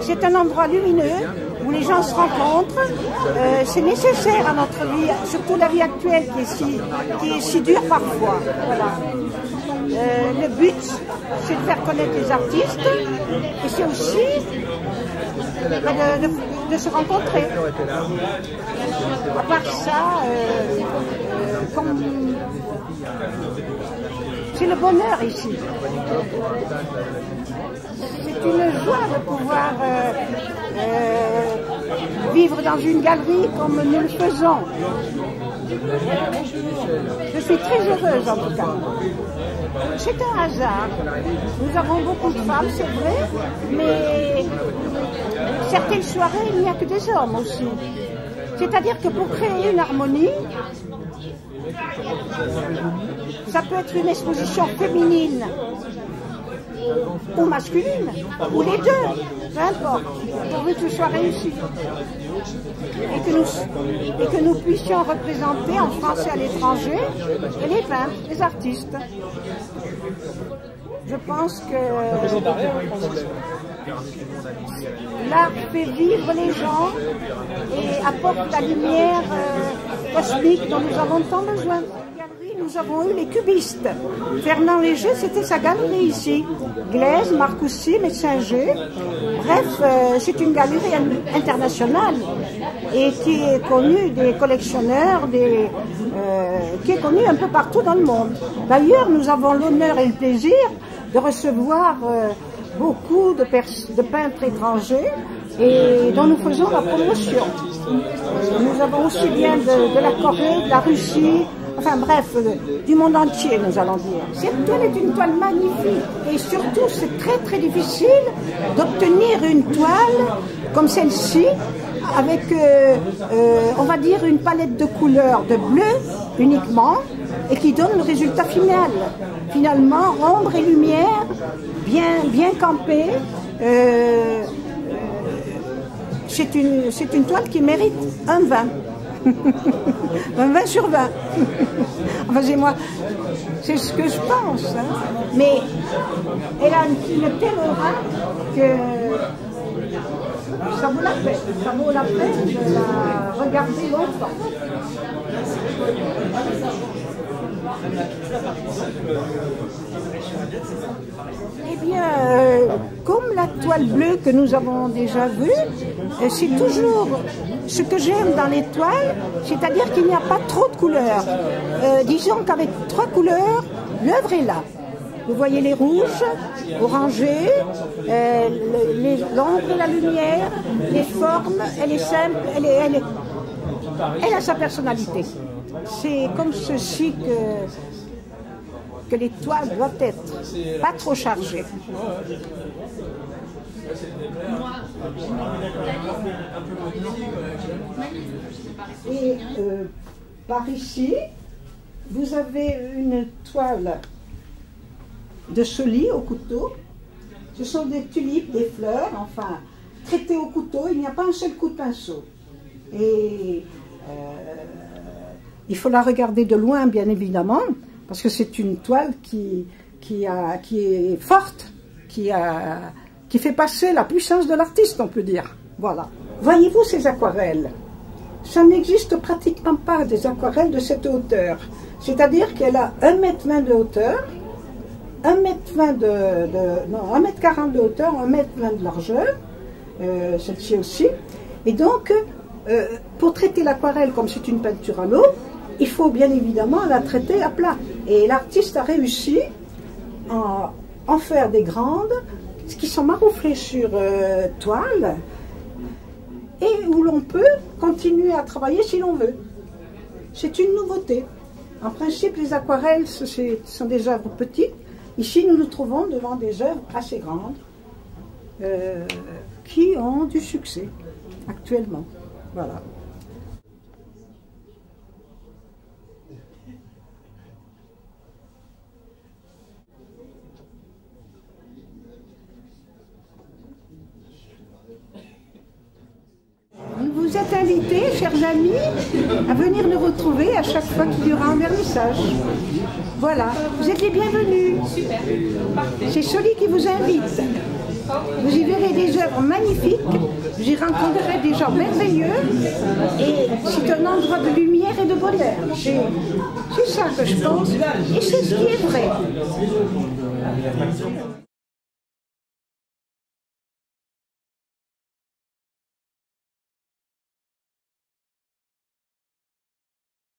c'est un endroit lumineux où les gens se rencontrent. C'est nécessaire à notre vie, surtout la vie actuelle qui est si dure parfois. Voilà. Le but, c'est de faire connaître les artistes et c'est aussi de se rencontrer. À part ça, c'est le bonheur ici. C'est une joie de pouvoir vivre dans une galerie comme nous le faisons. Je suis très heureuse en tout cas. C'est un hasard. Nous avons beaucoup de femmes, c'est vrai, mais certaines soirées, il n'y a que des hommes aussi. C'est-à-dire que pour créer une harmonie, ça peut être une exposition féminine ou masculine, ou les deux, peu importe, pourvu que ce soit réussi. Et que nous puissions représenter en France et à l'étranger les peintres, les artistes. Je pense que l'art fait vivre les gens et apporte la lumière cosmique dont nous avons tant besoin. Nous avons eu les cubistes. Fernand Léger, c'était sa galerie ici. Glaise, Marcoussis, Messinger. Bref, c'est une galerie internationale et qui est connue des collectionneurs, qui est connue un peu partout dans le monde. D'ailleurs, nous avons l'honneur et le plaisir de recevoir beaucoup de peintres étrangers et dont nous faisons la promotion. Nous avons aussi bien de la Corée, de la Russie, enfin bref, du monde entier, nous allons dire. Cette toile est une toile magnifique et surtout c'est très très difficile d'obtenir une toile comme celle-ci avec, on va dire, une palette de couleurs de bleu uniquement et qui donne le résultat final. Finalement, ombre et lumière bien campées. C'est une toile qui mérite un 20. Un 20 sur 20. Enfin, c'est ce que je pense. Hein. Mais elle a une telle aura que ça vaut la peine. Ça vaut la peine de la regarder longtemps. Eh bien, comme la toile bleue que nous avons déjà vue, c'est toujours ce que j'aime dans les toiles, c'est-à-dire qu'il n'y a pas trop de couleurs. Disons qu'avec 3 couleurs, l'œuvre est là. Vous voyez les rouges, orangés, l'ombre et la lumière, les formes, elle est simple, elle a sa personnalité. C'est comme ceci que les toiles doivent être, pas trop chargées. Et par ici, vous avez une toile de Soli au couteau. Ce sont des tulipes, des fleurs, enfin, traitées au couteau, il n'y a pas un seul coup de pinceau. Et il faut la regarder de loin, bien évidemment, parce que c'est une toile qui est forte, qui fait passer la puissance de l'artiste, on peut dire. Voilà. Voyez-vous ces aquarelles? Ça n'existe pratiquement pas des aquarelles de cette hauteur. C'est-à-dire qu'elle a 1,20 m de hauteur, 1,40 m de hauteur, 1,20 m de largeur, celle-ci aussi. Et donc, pour traiter l'aquarelle comme c'est une peinture à l'eau, il faut bien évidemment la traiter à plat. Et l'artiste a réussi à en faire des grandes, qui sont marouflées sur toile, et où l'on peut continuer à travailler si l'on veut. C'est une nouveauté. En principe, les aquarelles, ce sont des œuvres petites. Ici, nous nous trouvons devant des œuvres assez grandes qui ont du succès actuellement. Voilà. Vous êtes invités, chers amis, à venir nous retrouver à chaque fois qu'il y aura un vernissage. Voilà, vous êtes les bienvenus. C'est Soli qui vous invite. vous y verrez des œuvres magnifiques, vous y rencontrerez des gens merveilleux, et c'est un endroit de lumière et de bonheur. C'est ça que je pense, et c'est ce qui est vrai.